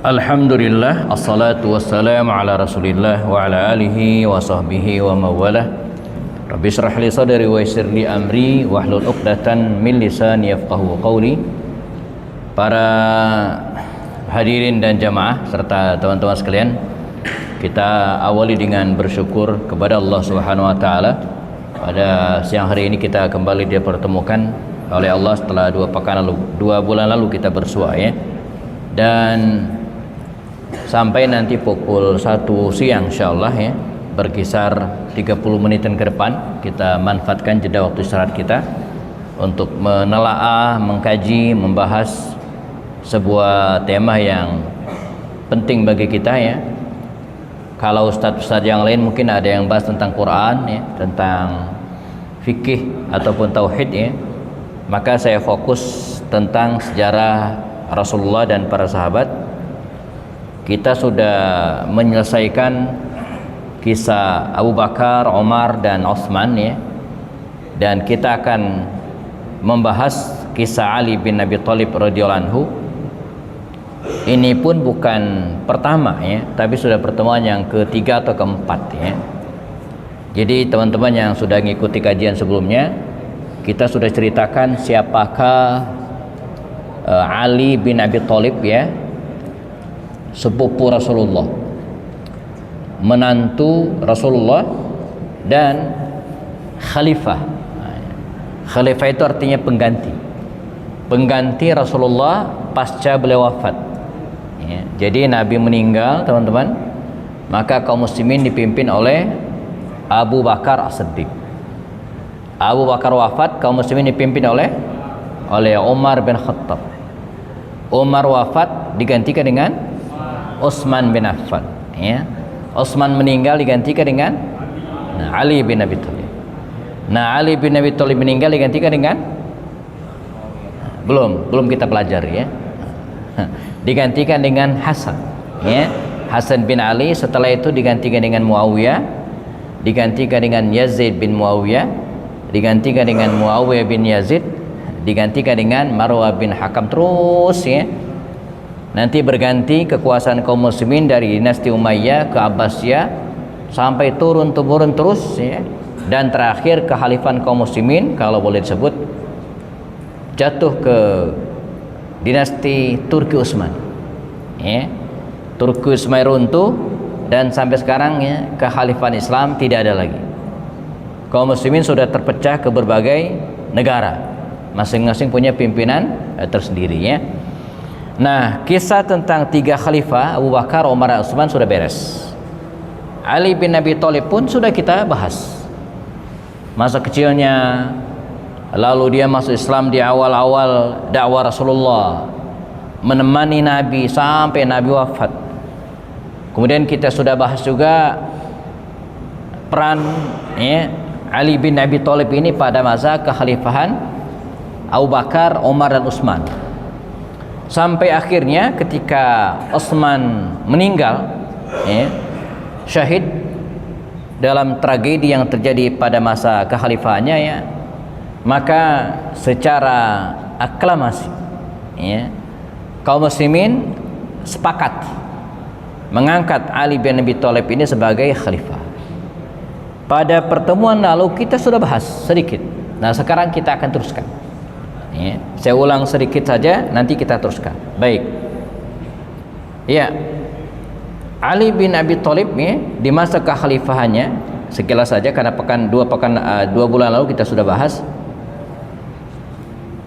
Alhamdulillah, assalatu wassalamu ala rasulillah wa ala alihi wa sahbihi wa mawalah. Rabbi syrah li sadri wa yassir li amri wahlul uqdatan min lisani yafqahu qawli. Para hadirin dan jamaah serta teman-teman sekalian, kita awali dengan bersyukur kepada Allah Subhanahu wa taala. Pada siang hari ini kita kembali dipertemukan oleh Allah setelah 2 bulan lalu kita bersua ya. Dan sampai nanti pukul 1 siang insyaallah ya, berkisar 30 menitan ke depan kita manfaatkan jeda waktu istirahat kita untuk menelaah, mengkaji, membahas sebuah tema yang penting bagi kita ya. Kalau ustadz-ustadz yang lain mungkin ada yang bahas tentang Quran ya, tentang fikih ataupun tauhid ya, maka saya fokus tentang sejarah Rasulullah dan para sahabat. Kita sudah menyelesaikan kisah Abu Bakar, Umar dan Utsman ya. Dan kita akan membahas kisah Ali bin Abi Thalib radhiyallahu anhu. Ini pun bukan pertama ya, tapi sudah pertemuan yang ketiga atau keempat ya. Jadi teman-teman yang sudah mengikuti kajian sebelumnya, kita sudah ceritakan siapakah Ali bin Abi Thalib ya, sepupu Rasulullah, menantu Rasulullah dan khalifah. Khalifah itu artinya pengganti Rasulullah pasca beliau wafat ya. Jadi Nabi meninggal teman-teman, maka kaum muslimin dipimpin oleh Abu Bakar As-Siddiq. Abu Bakar wafat, kaum muslimin dipimpin oleh Umar bin Khattab. Umar wafat digantikan dengan Utsman bin Affan ya. Utsman meninggal digantikan dengan Ali bin Abi Thalib. Ali bin Abi Thalib meninggal digantikan dengan belum kita pelajari ya. Digantikan dengan Hasan ya. Hasan bin Ali. Setelah itu digantikan dengan Muawiyah, digantikan dengan Yazid bin Muawiyah, digantikan dengan Muawiyah bin Yazid, digantikan dengan Marwah bin Hakam, terus ya. Nanti berganti kekuasaan kaum muslimin dari dinasti Umayyah ke Abbasiyah sampai turun temurun terus ya. Dan terakhir kekhalifan kaum muslimin kalau boleh disebut jatuh ke dinasti Turki Utsman ya. Turki Utsman runtuh dan sampai sekarang ya kekhalifan Islam tidak ada lagi. Kaum muslimin sudah terpecah ke berbagai negara, masing-masing punya pimpinan tersendiri ya. Nah, kisah tentang 3 khalifah Abu Bakar, Umar, dan Utsman sudah beres. Ali bin Abi Thalib pun sudah kita bahas masa kecilnya, lalu dia masuk Islam di awal-awal dakwah Rasulullah, menemani Nabi sampai Nabi wafat. Kemudian kita sudah bahas juga peran ya, Ali bin Abi Thalib ini pada masa kekhalifahan Abu Bakar, Umar, dan Utsman. Sampai akhirnya ketika Utsman meninggal ya, syahid dalam tragedi yang terjadi pada masa kekhalifahannya ya, maka secara aklamasi ya, kaum muslimin sepakat mengangkat Ali bin Abi Thalib ini sebagai khalifah. Pada pertemuan lalu kita sudah bahas sedikit. Nah, sekarang kita akan teruskan ya. Saya ulang sedikit saja, nanti kita teruskan. Baik ya, Ali bin Abi Thalib ya, di masa kekhalifahannya sekilas saja karena 2 bulan lalu kita sudah bahas.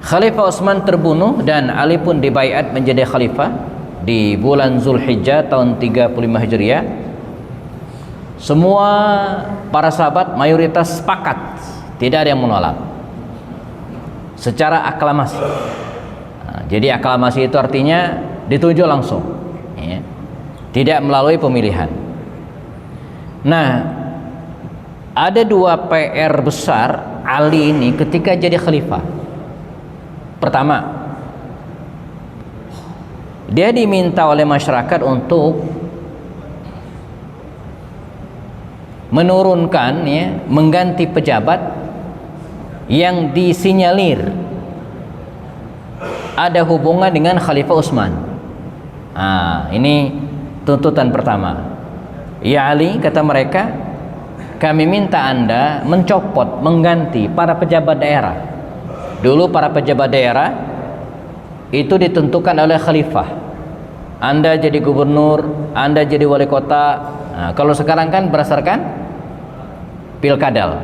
Khalifah Utsman terbunuh dan Ali pun dibaiat menjadi khalifah di bulan Zulhijjah tahun 35 Hijriah. Semua para sahabat mayoritas sepakat, tidak ada yang menolak secara aklamasi. Jadi aklamasi itu artinya ditunjuk langsung ya, tidak melalui pemilihan. Nah, ada 2 PR besar Ali ini ketika jadi khalifah. Pertama, dia diminta oleh masyarakat untuk menurunkan ya, mengganti pejabat yang disinyalir ada hubungan dengan Khalifah Utsman. Ini tuntutan pertama. Ya Ali, kata mereka, kami minta Anda mencopot, mengganti para pejabat daerah. Dulu para pejabat daerah itu ditentukan oleh khalifah. Anda jadi gubernur, Anda jadi wali kota. Kalau sekarang kan berdasarkan pilkadal,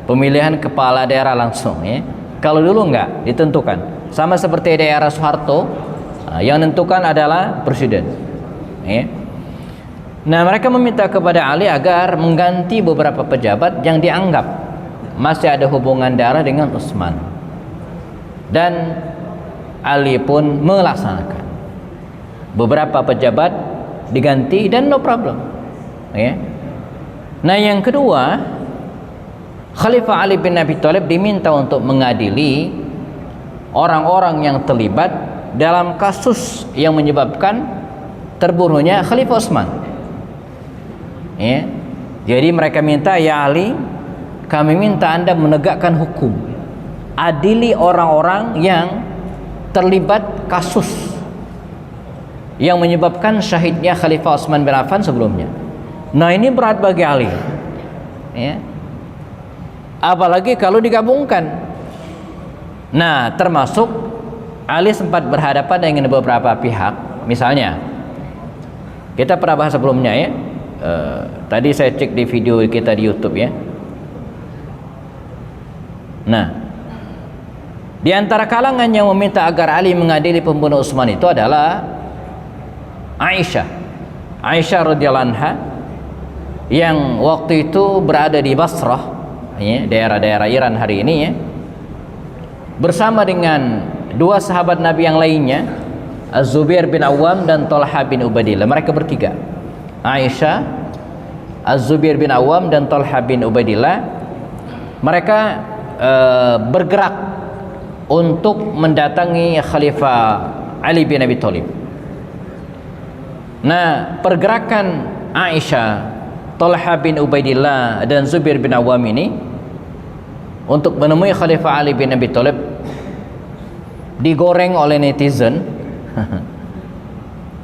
pemilihan kepala daerah langsung, ya. Kalau dulu enggak, ditentukan. Sama seperti daerah Soeharto, yang menentukan adalah presiden, ya. Nah, mereka meminta kepada Ali agar mengganti beberapa pejabat yang dianggap masih ada hubungan darah dengan Utsman. Dan Ali pun melaksanakan. Beberapa pejabat diganti dan no problem, ya. Nah, yang kedua, Khalifah Ali bin Abi Thalib diminta untuk mengadili orang-orang yang terlibat dalam kasus yang menyebabkan terbunuhnya Khalifah Utsman. Ya. Jadi mereka minta, ya Ali, kami minta Anda menegakkan hukum, adili orang-orang yang terlibat kasus yang menyebabkan syahidnya Khalifah Utsman bin Affan sebelumnya. Nah, ini berat bagi Ali, ya. Apalagi kalau digabungkan. Nah, termasuk Ali sempat berhadapan dengan beberapa pihak. Misalnya, kita pernah bahas sebelumnya, ya. Tadi saya cek di video kita di YouTube, ya. Nah, di antara kalangan yang meminta agar Ali mengadili pembunuh Utsman itu adalah Aisyah radhiyallahu anha, yang waktu itu berada di Basrah, ya, daerah-daerah Iran hari ini, ya, bersama dengan dua sahabat Nabi yang lainnya, Az-Zubair bin Awam dan Talha bin Ubaidillah. Mereka bertiga, Aisyah, Az-Zubair bin Awam dan Talha bin Ubaidillah. Mereka bergerak untuk mendatangi Khalifah Ali bin Abi Thalib. Nah, pergerakan Aisyah, Talha bin Ubaidillah dan Zubair bin Awam ini untuk menemui Khalifah Ali bin Abi Thalib digoreng oleh netizen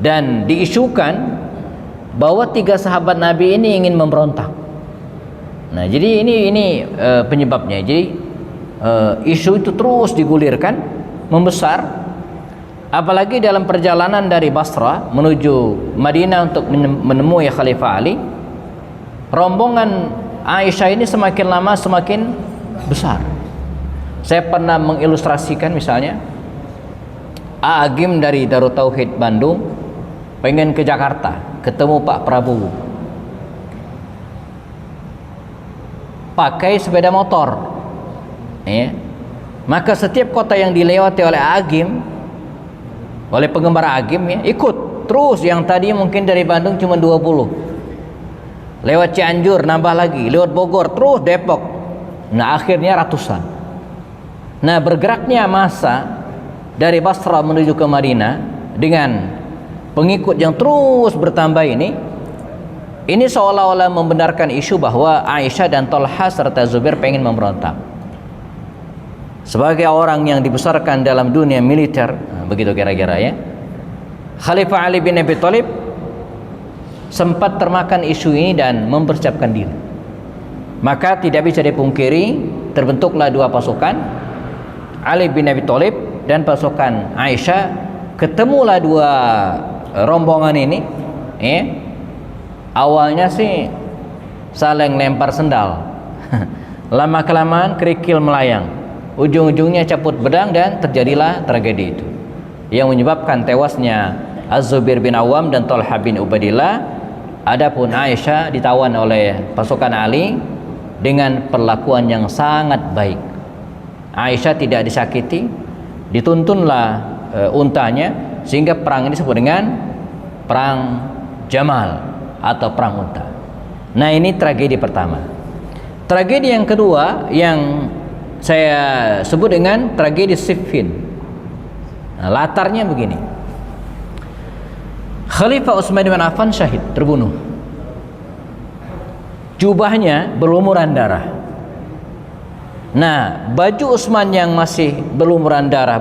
dan diisukan bahwa tiga sahabat Nabi ini ingin memberontak. Nah, jadi ini penyebabnya. Jadi isu itu terus digulirkan, membesar. Apalagi dalam perjalanan dari Basra menuju Madinah untuk menemui Khalifah Ali, rombongan Aisyah ini semakin lama semakin besar. Saya pernah mengilustrasikan, misalnya Agim dari Darut Tauhid Bandung pengen ke Jakarta ketemu Pak Prabowo, pakai sepeda motor, ya. Maka setiap kota yang dilewati oleh Agim, oleh penggemar Agim, ya, ikut terus. Yang tadi mungkin dari Bandung cuma 20, lewat Cianjur nambah lagi, lewat Bogor, terus Depok. Nah, akhirnya ratusan. Nah, bergeraknya massa dari Basra menuju ke Madinah dengan pengikut yang terus bertambah ini seolah-olah membenarkan isu bahwa Aisyah dan Talha serta Zubair pengen memberontak. Sebagai orang yang dibesarkan dalam dunia militer, begitu kira-kira, ya, Khalifah Ali bin Abi Thalib sempat termakan isu ini dan mempersiapkan diri. Maka tidak bisa dipungkiri, terbentuklah dua pasukan, Ali bin Abi Thalib dan pasukan Aisyah. Ketemulah dua rombongan ini, ya. Awalnya sih saling lempar sendal, lama kelamaan kerikil melayang, ujung-ujungnya caput pedang, dan terjadilah tragedi itu yang menyebabkan tewasnya Az-Zubair bin Awam dan Talha bin Ubaidillah. Adapun Aisyah ditawan oleh pasukan Ali dengan perlakuan yang sangat baik. Aisyah tidak disakiti, dituntunlah untanya, sehingga perang ini disebut dengan perang Jamal atau perang unta. Nah, ini tragedi pertama. Tragedi yang kedua yang saya sebut dengan tragedi Siffin. Nah, latarnya begini. Khalifah Utsman bin Affan syahid, terbunuh. Jubahnya berlumuran darah. Nah, baju Utsman yang masih berlumuran darah,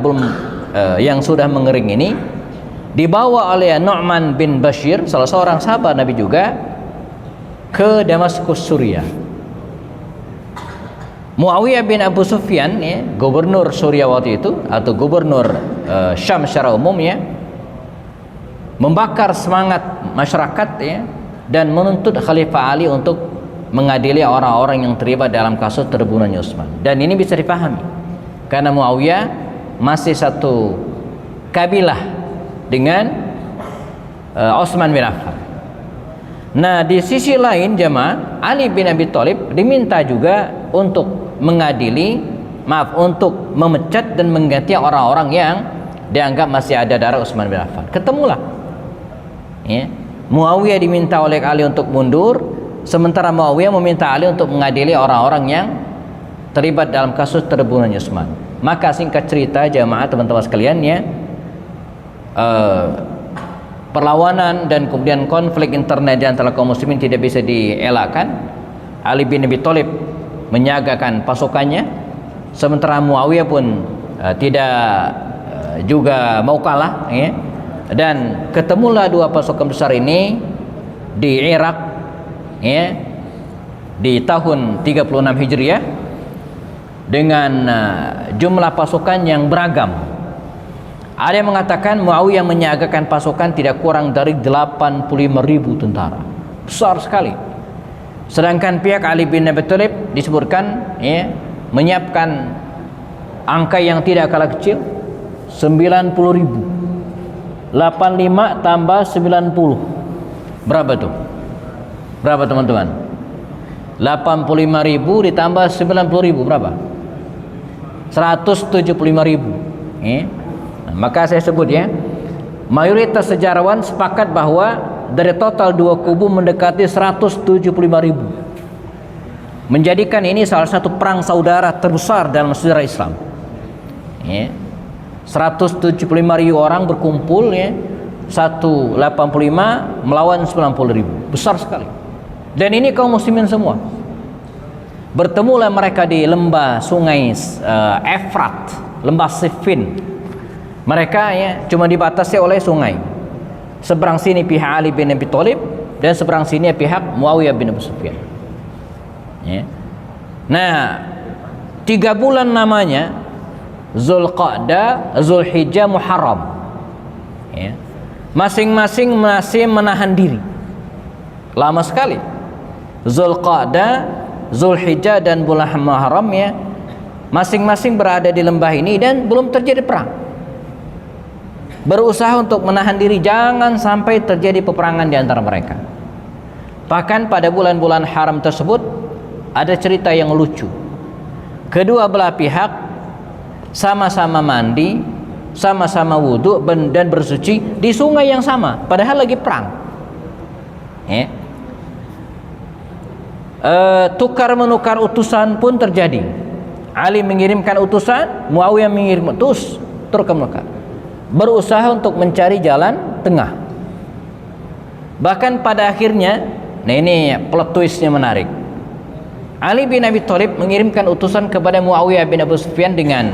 yang sudah mengering ini dibawa oleh Nu'man bin Bashir, salah seorang sahabat Nabi juga, ke Damaskus, Suriah. Muawiyah bin Abu Sufyan, ya, gubernur Suriah waktu itu, atau gubernur Syam secara umum, ya, membakar semangat masyarakat, ya, dan menuntut Khalifah Ali untuk mengadili orang-orang yang terlibat dalam kasus terbunuhnya Utsman. Dan ini bisa dipahami karena Muawiyah masih satu kabilah dengan Utsman bin Affan. Nah, di sisi lain jemaah, Ali bin Abi Thalib diminta juga untuk untuk memecat dan mengganti orang-orang yang dianggap masih ada darah Utsman bin Affan. Ketemulah, ya, Muawiyah diminta oleh Ali untuk mundur, sementara Muawiyah meminta Ali untuk mengadili orang-orang yang terlibat dalam kasus terbunuhnya Utsman. Maka singkat cerita jemaah, teman-teman sekalian, ya, perlawanan dan kemudian konflik internal di antara kaum muslimin tidak bisa dielakkan. Ali bin Abi Thalib menyiagakan pasukannya, sementara Muawiyah pun tidak juga mau kalah, ya. Dan ketemulah dua pasukan besar ini di Irak, ya, di tahun 36 Hijriah dengan jumlah pasukan yang beragam. Ada yang mengatakan Muawiyah menyiagakan pasukan tidak kurang dari 85.000 tentara, besar sekali. Sedangkan pihak Ali bin Abi Thalib disebutkan, ya, menyiapkan angka yang tidak kalah kecil, 90.000. 85 tambah 90 berapa tuh? Berapa teman-teman? 85.000 ditambah 90.000 berapa? 175.000. Nah, maka saya sebut, ya, mayoritas sejarawan sepakat bahwa dari total dua kubu mendekati 175.000, menjadikan ini salah satu perang saudara terbesar dalam sejarah Islam, ya. 175.000 orang berkumpul, ya, 185 melawan 90.000, besar sekali. Dan ini kaum muslimin semua. Bertemulah mereka di lembah sungai Efrat, lembah Siffin. Mereka, ya, cuma dibatasi oleh sungai. Seberang sini pihak Ali bin Abi Thalib dan seberang sini pihak Muawiyah bin Abu Sufyan, ya. Nah, 3 bulan namanya, Zulqa'dah, Zulhijjah, Muharram, ya. Masing-masing masih menahan diri lama sekali. Zulqa'dah, Zulhijjah dan bulan Muharram, ya, masing-masing berada di lembah ini dan belum terjadi perang. Berusaha untuk menahan diri jangan sampai terjadi peperangan di antara mereka. Bahkan pada bulan-bulan haram tersebut ada cerita yang lucu. Kedua belah pihak sama-sama mandi, sama-sama wudhu dan bersuci di sungai yang sama, padahal lagi perang, ya. Tukar menukar utusan pun terjadi. Ali mengirimkan utusan, Muawiyah mengirim utus, tukar menukar, berusaha untuk mencari jalan tengah. Bahkan pada akhirnya, nah ini plot twistnya menarik, Ali bin Abi Thalib mengirimkan utusan kepada Muawiyah bin Abu Sufyan dengan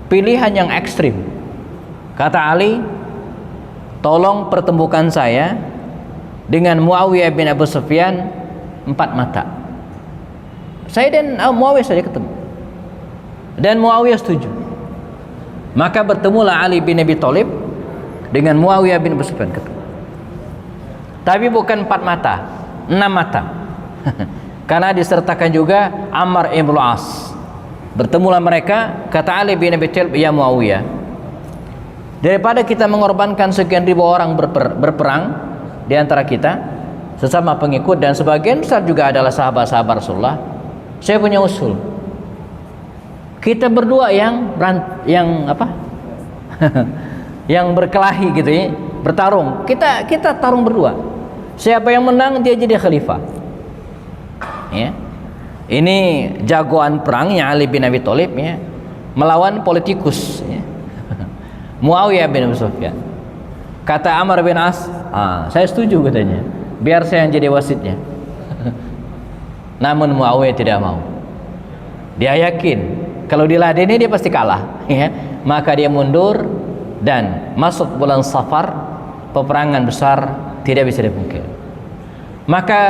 pilihan yang ekstrim. Kata Ali, tolong pertemukan saya dengan Muawiyah bin Abu Sufyan 4 mata. Saya dan Muawiyah saja ketemu. Dan Muawiyah setuju. Maka bertemulah Ali bin Abi Thalib dengan Muawiyah bin Abu Sufyan ketemu. Tapi bukan 4 mata, 6 mata. Karena disertakan juga Ammar ibn As. Bertemulah mereka, kata Ali bin Abi Thalib, ya Muawiyah, daripada kita mengorbankan sekian ribu orang berperang di antara kita, sesama pengikut dan sebagian besar juga adalah sahabat-sahabat Rasulullah, saya punya usul. Kita berdua yang apa? yang berkelahi gitu, ya, bertarung. Kita tarung berdua. Siapa yang menang dia jadi khalifah. Ya. Ini jagoan perangnya Ali bin Abi Thalib, ya, melawan politikus, ya. Muawiyah bin Abu Sufyan. Kata Ammar bin As, saya setuju katanya. Biar saya yang jadi wasitnya. Namun Muawiyah tidak mau. Dia yakin kalau diladeni dia pasti kalah, ya. Maka dia mundur dan masuk bulan Safar, peperangan besar tidak bisa dipungkiri. Maka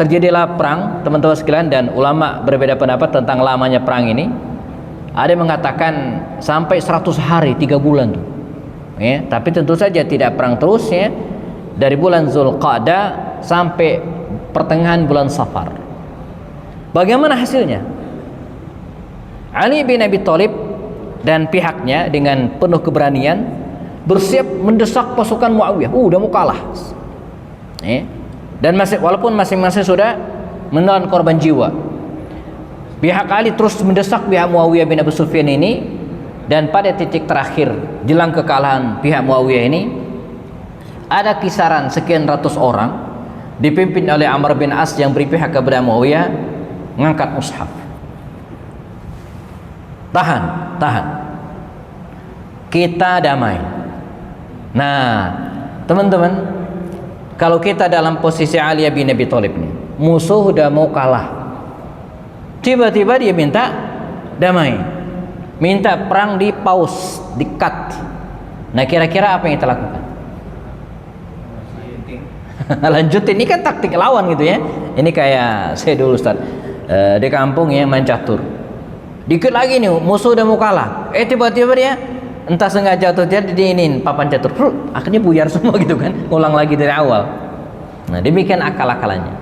terjadilah perang, teman-teman sekalian, dan ulama berbeda pendapat tentang lamanya perang ini. Ada yang mengatakan sampai 100 hari, 3 bulan tuh. Ya, tapi tentu saja tidak perang terus ya. Dari bulan Zulqa'dah sampai pertengahan bulan Safar. Bagaimana hasilnya? Ali bin Abi Thalib dan pihaknya dengan penuh keberanian bersiap mendesak pasukan Muawiyah. Udah mau kalah. Dan walaupun masing-masing sudah menelan korban jiwa, pihak Ali terus mendesak pihak Muawiyah bin Abu Sufyan ini, dan pada titik terakhir jelang kekalahan pihak Muawiyah ini ada kisaran sekian ratus orang dipimpin oleh Amr bin As yang berpihak kepada Muawiyah mengangkat mushaf. Tahan. Kita damai. Nah, teman-teman, kalau kita dalam posisi Ali bin Abi Thalib nih, musuh udah mau kalah, tiba-tiba dia minta damai, minta perang di pause, di cut. Nah, kira-kira apa yang kita lakukan? Lanjutin. Ini kan taktik lawan gitu ya. Ini kayak saya dulu Ustaz di kampung yang main catur. Dikit lagi nih musuh udah mau kalah, tiba-tiba dia entah sengaja atau tidak diinin papan catur, akhirnya buyar semua gitu kan, ulang lagi dari awal. Nah, demikian akal-akalannya.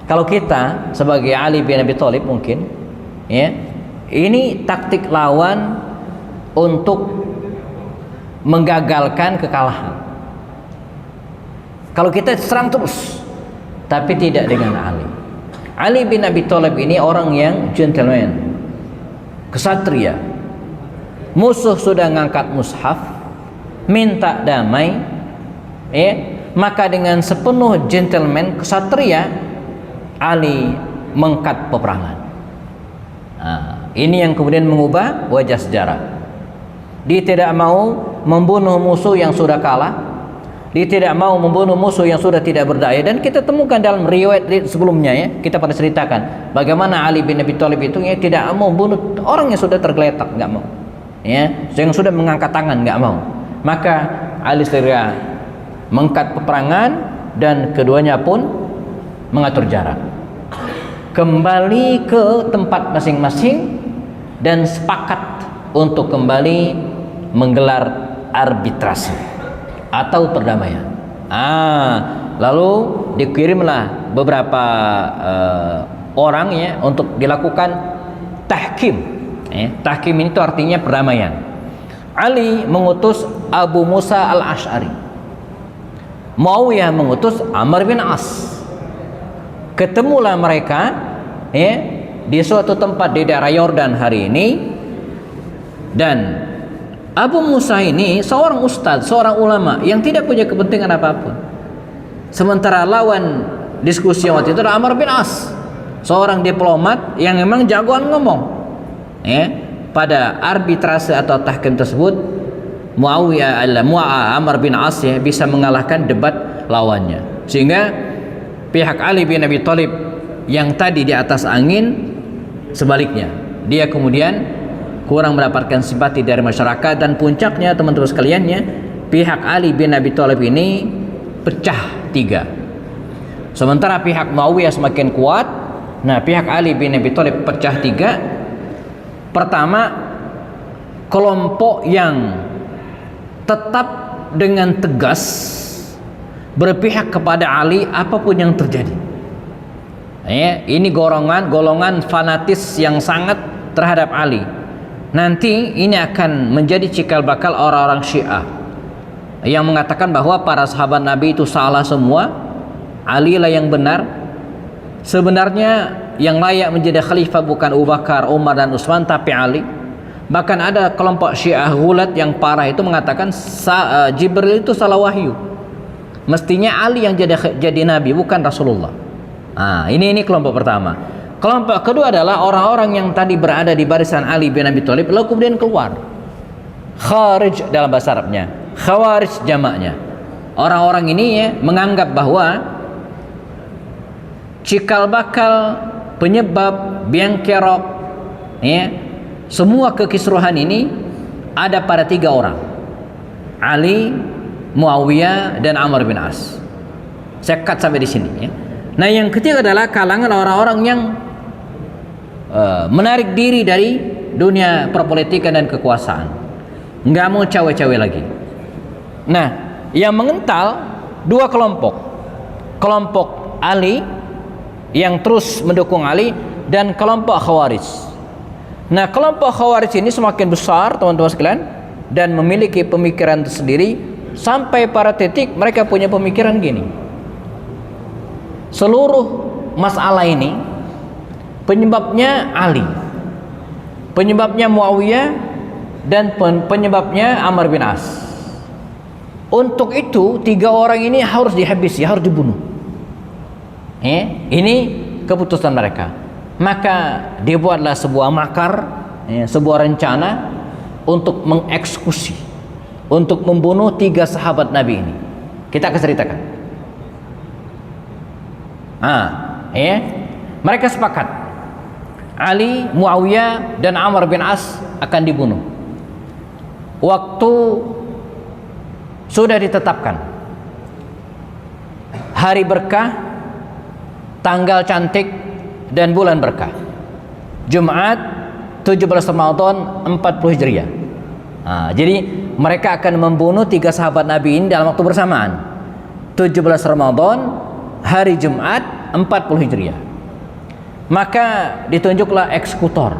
Kalau kita sebagai Ali bin Abi Thalib mungkin ya, ini taktik lawan untuk menggagalkan kekalahan. Kalau kita serang terus, tapi tidak dengan Ali. Ali bin Abi Thalib ini orang yang gentleman, kesatria. Musuh sudah ngangkat mushaf, minta damai, maka dengan sepenuh gentleman, kesatria, Ali mengkat peperangan. Nah, ini yang kemudian mengubah wajah sejarah. Dia tidak mau membunuh musuh yang sudah kalah. Dia tidak mau membunuh musuh yang sudah tidak berdaya. Dan kita temukan dalam riwayat sebelumnya ya, kita pernah ceritakan bagaimana Ali bin Abi Thalib itu ya tidak mau membunuh orang yang sudah tergeletak, nggak mau. Ya, yang sudah mengangkat tangan nggak mau. Maka Ali segera mengangkat peperangan dan keduanya pun mengatur jarak. Kembali ke tempat masing-masing dan sepakat untuk kembali menggelar arbitrase atau perdamaian. Lalu dikirimlah beberapa orang ya untuk dilakukan tahkim. Tahkim ini itu artinya perdamaian. Ali mengutus Abu Musa al-Ash'ari, Muawiyah mengutus Amr bin As. Ketemulah mereka di suatu tempat di daerah Yordan hari ini, dan Abu Musa ini seorang ustadz, seorang ulama yang tidak punya kepentingan apapun. Sementara lawan diskusi waktu itu adalah Amr bin As, seorang diplomat yang memang jagoan ngomong. Pada arbitrase atau tahkim tersebut, Amr bin As bisa mengalahkan debat lawannya, sehingga pihak Ali bin Abi Thalib yang tadi di atas angin, sebaliknya dia kemudian kurang mendapatkan simpati dari masyarakat, dan puncaknya teman-teman sekaliannya, pihak Ali bin Abi Thalib ini pecah 3. Sementara pihak Muawiyah semakin kuat. Nah, pihak Ali bin Abi Thalib pecah 3. Pertama, kelompok yang tetap dengan tegas berpihak kepada Ali apapun yang terjadi. Ini golongan fanatis yang sangat terhadap Ali. Nanti ini akan menjadi cikal bakal orang-orang Syiah yang mengatakan bahwa para sahabat Nabi itu salah semua, Ali lah yang benar. Sebenarnya yang layak menjadi khalifah bukan Abu Bakar, Umar dan Utsman, tapi Ali. Bahkan ada kelompok Syiah Ghulat yang parah itu mengatakan Jibril itu salah wahyu, mestinya Ali yang jadi nabi bukan Rasulullah. Ini kelompok pertama. Kelompok kedua adalah orang-orang yang tadi berada di barisan Ali bin Abi Thalib lalu kemudian keluar. Kharij dalam bahasa Arabnya, Khawarij jamaknya. Orang-orang ini menganggap bahwa cikal bakal, penyebab, biang kerok semua kekisruhan ini ada pada 3 orang. Ali, Muawiyah, dan Amr bin As. Saya cut sampai di sini ya. Nah, yang ketiga adalah kalangan orang-orang yang menarik diri dari dunia perpolitikan dan kekuasaan, nggak mau cawe-cawe lagi. Nah, yang mengental dua kelompok, kelompok Ali yang terus mendukung Ali dan kelompok Khawarij. Nah, kelompok Khawarij ini semakin besar teman-teman sekalian dan memiliki pemikiran tersendiri sampai pada titik mereka punya pemikiran gini, seluruh masalah ini penyebabnya Ali, penyebabnya Muawiyah, dan penyebabnya Amr bin As. Untuk itu tiga orang ini harus dihabisi, harus dibunuh. Ini keputusan mereka. Maka dibuatlah sebuah makar, sebuah rencana untuk mengeksekusi, untuk membunuh tiga sahabat Nabi ini. Kita akan ceritakan. Mereka sepakat Ali, Muawiyah, dan Amr bin As akan dibunuh. Waktu sudah ditetapkan, hari berkah, tanggal cantik, dan bulan berkah. Jumat 17 Ramadan 40 Hijriah. Jadi mereka akan membunuh tiga sahabat Nabi ini dalam waktu bersamaan. 17 Ramadan, hari Jumat 40 Hijriah. Maka ditunjuklah eksekutor,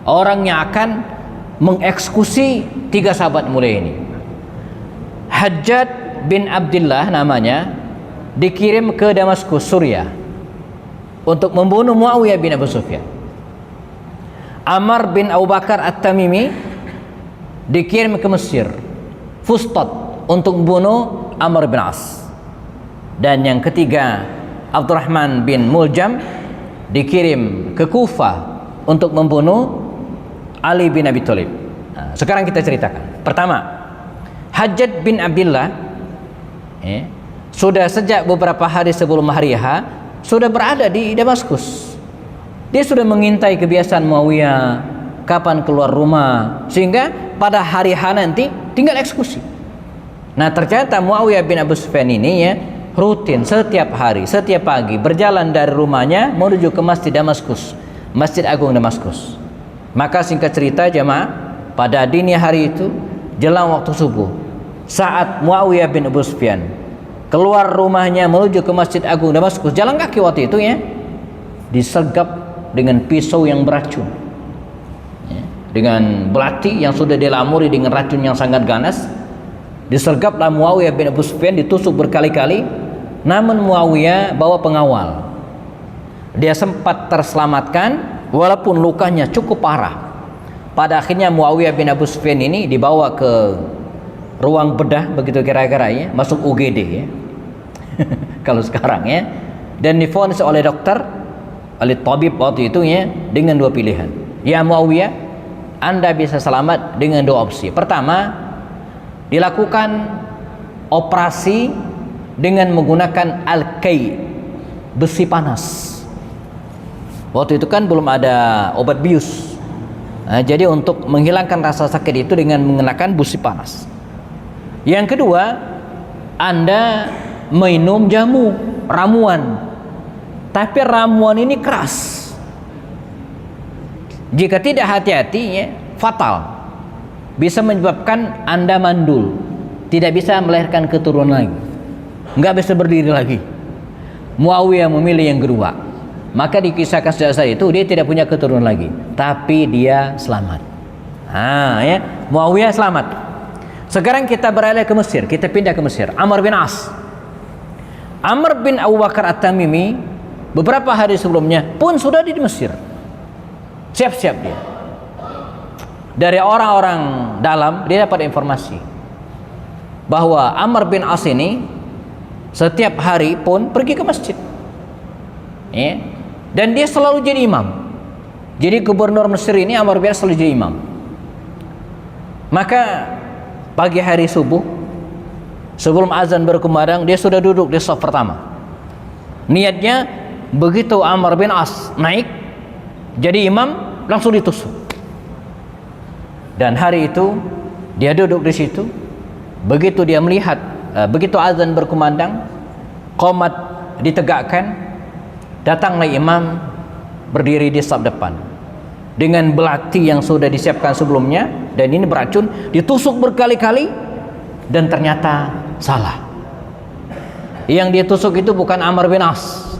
orang yang akan mengeksekusi tiga sahabat mulia ini. Hajjaj bin Abdullah namanya, dikirim ke Damaskus, Suriah, untuk membunuh Muawiyah bin Abu Sufyan. Amr bin Abu Bakar At-Tamimi dikirim ke Mesir, Fustat, untuk membunuh Amr bin As. Dan yang ketiga, Abdurrahman bin Muljam dikirim ke Kufah untuk membunuh Ali bin Abi Thalib. Sekarang kita ceritakan. Pertama, Hajjaj bin Abdullah sudah sejak beberapa hari sebelum hari H sudah berada di Damaskus. Dia sudah mengintai kebiasaan Muawiyah, kapan keluar rumah, sehingga pada hari H nanti tinggal eksekusi. Nah, ternyata Muawiyah bin Abu Sufyan ini rutin setiap hari, setiap pagi berjalan dari rumahnya menuju ke Masjid Damaskus, Masjid Agung Damaskus. Maka singkat cerita jemaah, pada dini hari itu jelang waktu subuh, saat Muawiyah bin Abu Sufyan keluar rumahnya menuju ke Masjid Agung Damaskus, jalan kaki waktu itu disergap dengan pisau yang beracun, dengan belati yang sudah dilamuri dengan racun yang sangat ganas. Disergaplah Muawiyah bin Abu Sufyan, ditusuk berkali-kali. Namun Muawiyah bawa pengawal, dia sempat terselamatkan walaupun lukanya cukup parah. Pada akhirnya Muawiyah bin Abu Sufyan ini dibawa ke ruang bedah, begitu kira-kira masuk UGD kalau sekarang dan divonis oleh dokter, oleh tabib waktu itu dengan dua pilihan. Ya Muawiyah, Anda bisa selamat dengan dua opsi. Pertama, dilakukan operasi dengan menggunakan al-kai, besi panas. Waktu itu kan belum ada obat bius. Jadi untuk menghilangkan rasa sakit itu dengan mengenakan besi panas. Yang kedua, Anda minum jamu, ramuan. Tapi ramuan ini keras. Jika tidak hati-hati fatal. Bisa menyebabkan Anda mandul, tidak bisa melahirkan keturunan lagi, nggak bisa berdiri lagi. Muawiyah memilih yang kedua. Maka dikisahkan sejak saat itu dia tidak punya keturunan lagi, tapi dia selamat. Muawiyah selamat. Sekarang kita beralih ke Mesir, kita pindah ke Mesir. Amr bin As, Amr bin Abu Bakar At-Tamimi beberapa hari sebelumnya pun sudah di Mesir. Siap-siap dia. Dari orang-orang dalam dia dapat informasi bahwa Amr bin As ini setiap hari pun pergi ke masjid, dan dia selalu jadi imam. Jadi gubernur Mesir ini Amr bin As selalu jadi imam. Maka pagi hari subuh sebelum azan berkumandang dia sudah duduk di shaf pertama. Niatnya begitu Amr bin As naik jadi imam langsung ditusuk. Dan hari itu dia duduk di situ Begitu dia melihat, begitu azan berkumandang, qomat ditegakkan, datanglah imam berdiri di saf depan dengan belati yang sudah disiapkan sebelumnya, dan ini beracun, ditusuk berkali-kali dan ternyata salah. Yang dia tusuk itu bukan Amr bin As,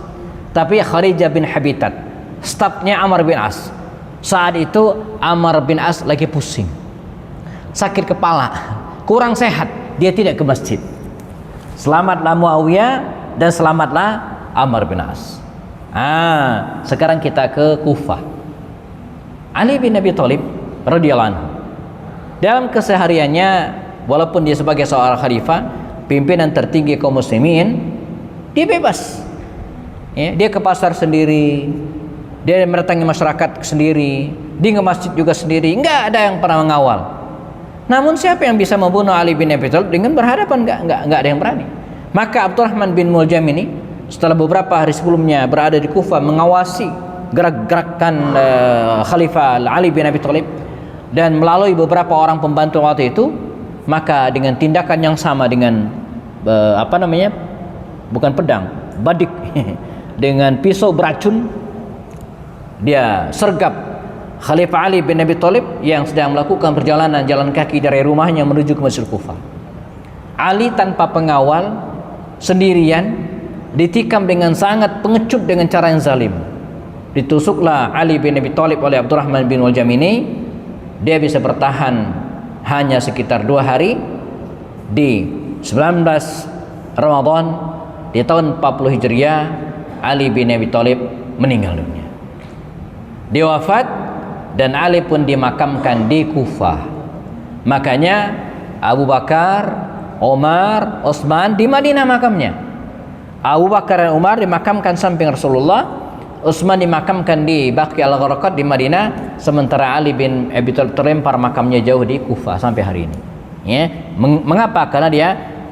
tapi Kharijah bin Habitat, stafnya Amr bin As. Saat itu Amr bin As lagi pusing, sakit kepala, kurang sehat, dia tidak ke masjid. Selamatlah Muawiyah dan selamatlah Amr bin As. Sekarang kita ke Kufah. Ali bin Abi Thalib radhiyallahu anhu, dalam kesehariannya, walaupun dia sebagai seorang khalifah, pimpinan tertinggi kaum muslimin, dia bebas. Dia ke pasar sendiri, dia mendatangi masyarakat sendiri, dia ke masjid juga sendiri, enggak ada yang pernah mengawal. Namun siapa yang bisa membunuh Ali bin Abi Thalib dengan berhadapan? Enggak ada yang berani. Maka Abdurrahman bin Muljam ini setelah beberapa hari sebelumnya berada di Kufah mengawasi gerak-gerakan Khalifah Ali bin Abi Thalib, dan melalui beberapa orang pembantu waktu itu, maka dengan tindakan yang sama dengan bukan pedang, badik dengan pisau beracun, dia sergap Khalifah Ali bin Abi Thalib yang sedang melakukan perjalanan jalan kaki dari rumahnya menuju ke Masjid Kufah. Ali tanpa pengawal, sendirian, ditikam dengan sangat pengecut dengan cara yang zalim. Ditusuklah Ali bin Abi Thalib oleh Abdurrahman bin Muljam ini. Dia bisa bertahan hanya sekitar 2 hari. Di 19 Ramadan di tahun 40 Hijriah, Ali bin Abi Thalib meninggal dunia. Dia wafat dan Ali pun dimakamkan di Kufah. Makanya Abu Bakar, Umar, Utsman di Madinah makamnya. Abu Bakar dan Umar dimakamkan samping Rasulullah, Utsman dimakamkan di Baqi al-Gharqad di Madinah, sementara Ali bin Abi Thalib terlempar makamnya jauh di Kufah sampai hari ini. Mengapa? Karena dia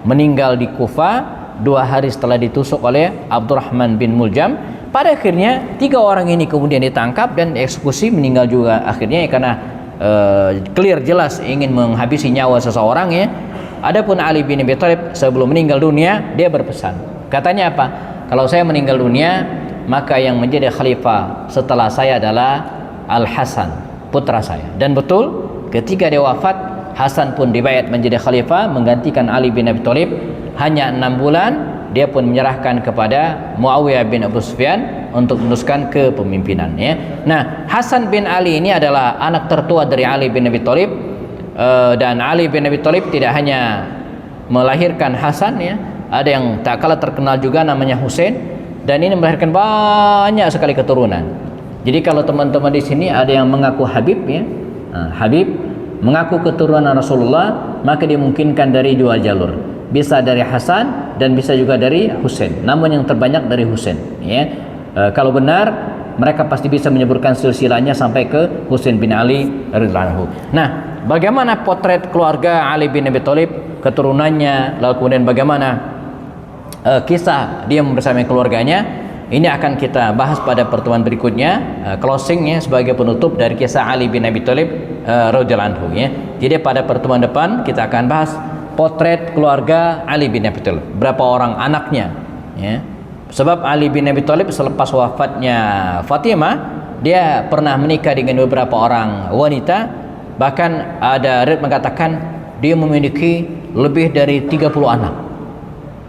meninggal di Kufah 2 hari setelah ditusuk oleh Abdurrahman bin Muljam. Pada akhirnya 3 orang ini kemudian ditangkap dan eksekusi, meninggal juga akhirnya karena clear jelas ingin menghabisi nyawa seseorang. Adapun Ali bin Abi Thalib sebelum meninggal dunia, dia berpesan, katanya apa? Kalau saya meninggal dunia, maka yang menjadi khalifah setelah saya adalah Al-Hasan, putra saya. Dan betul, ketika dia wafat, Hasan pun dibayat menjadi khalifah menggantikan Ali bin Abi Thalib. Hanya 6 bulan dia pun menyerahkan kepada Muawiyah bin Abu Sufyan untuk meneruskan kepemimpinan. Nah, Hasan bin Ali ini adalah anak tertua dari Ali bin Abi Thalib, dan Ali bin Abi Thalib tidak hanya melahirkan Hasan, ada yang tak kalah terkenal juga namanya Husain. Dan ini melahirkan banyak sekali keturunan. Jadi kalau teman-teman di sini ada yang mengaku Habib, Habib mengaku keturunan Rasulullah, maka dimungkinkan dari 2 jalur. Bisa dari Hasan dan bisa juga dari Husain. Namun yang terbanyak dari Husain. Kalau benar, mereka pasti bisa menyebutkan silsilahnya sampai ke Husain bin Ali radhiyallahu anhu. Nah, bagaimana potret keluarga Ali bin Abi Thalib, keturunannya, lalu kemudian bagaimana kisah dia bersama keluarganya, ini akan kita bahas pada pertemuan berikutnya, closingnya sebagai penutup dari kisah Ali bin Abi Thalib radhiyallahu anhu. Jadi pada pertemuan depan kita akan bahas potret keluarga Ali bin Abi Thalib, berapa orang anaknya. Sebab Ali bin Abi Thalib selepas wafatnya Fatimah, dia pernah menikah dengan beberapa orang wanita. Bahkan ada riwayat mengatakan dia memiliki lebih dari 30 anak.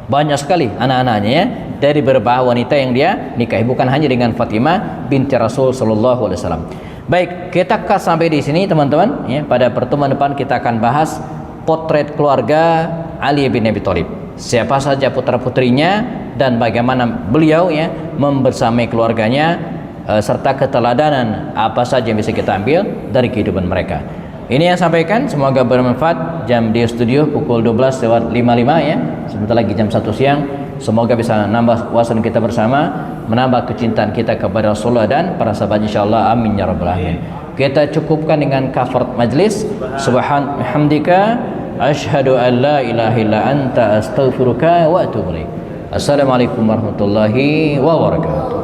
Banyak sekali anak-anaknya dari beberapa wanita yang dia nikahi, bukan hanya dengan Fatimah binti Rasul sallallahu alaihi wasallam. Baik, kita sampai di sini teman-teman. Pada pertemuan depan kita akan bahas potret keluarga Ali bin Abi Thalib. Siapa saja putra-putrinya dan bagaimana beliau membersamai keluarganya, serta keteladanan apa saja yang bisa kita ambil dari kehidupan mereka. Ini yang sampaikan, semoga bermanfaat. Jam di studio pukul 12:55 sebentar lagi jam 1 siang. Semoga bisa nambah wawasan kita bersama, menambah kecintaan kita kepada Rasulullah dan para sahabat, insyaallah. Amin ya rabbal alamin. Kita cukupkan dengan kafarat majlis. Subhanallah, asyhadu an la ilaha illa anta, astaghfiruka wa atubu ilaik. Assalamualaikum warahmatullahi wabarakatuh.